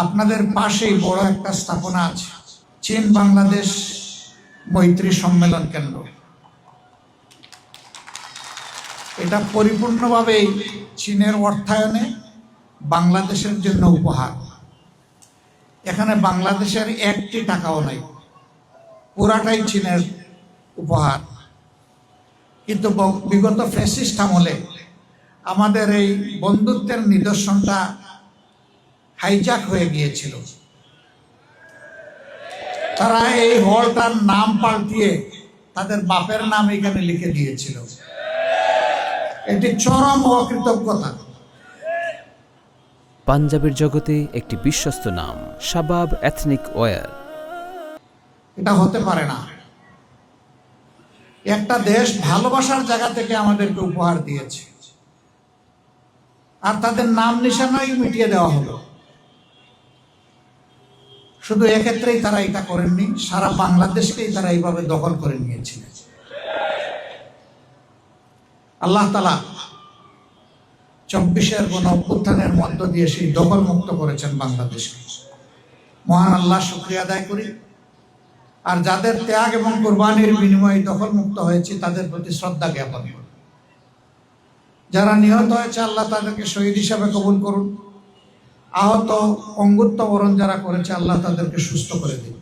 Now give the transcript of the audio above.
আপনাদের পাশেই বড় একটা স্থাপনা আছে, চীন বাংলাদেশ মৈত্রী সম্মেলন কেন্দ্র। এটা পরিপূর্ণভাবেই চীনের অর্থায়নে বাংলাদেশের জন্য উপহার। এখানে বাংলাদেশের একটি টাকাও নাই, পুরাটাই চীনের উপহার। কিন্তু বিগত ফ্যাসিস্ট আমলে আমাদের এই বন্ধুত্বের নিদর্শনটা হাইজ্যাক হয়ে গিয়েছিল। তারা এই হলটার নাম পাল্টিয়ে তাদের বাপের নাম এখানে লিখে দিয়েছিল। এটি চরম অকৃতজ্ঞতা। পাঞ্জাবের জগতে একটি বিশ্বস্ত নাম, শাবাব এথনিক ওয়্যার। এটা হতে পারে না। একটা দেশ ভালোবাসার জায়গা থেকে আমাদেরকে উপহার দিয়েছে, আর তাদের নাম নিশানাই মিটিয়ে দেওয়া হলো। শুধু এক্ষেত্রেই তারা এটা করেননি, সারা বাংলাদেশকেই তারা এইভাবে দখল করে নিয়েছিলেন। আল্লাহ তাআলা 24-এর গণ-অভ্যুত্থানের মধ্য দিয়ে সেই দখল মুক্ত করেছেন বাংলাদেশকে। মহান আল্লাহ শুকরিয়া আদায় করি। আর যাদের ত্যাগ এবং কোরবানির বিনিময়ে দখল মুক্ত হয়েছে তাদের প্রতি শ্রদ্ধা জ্ঞাপন করি। যারা নিহত হয়েছে আল্লাহ তাদেরকে শহীদ হিসাবে কবুল করুন। আহত অঙ্গুত্ব বরণ যারা করেছে আল্লাহ তাদেরকে সুস্থ করে দিন।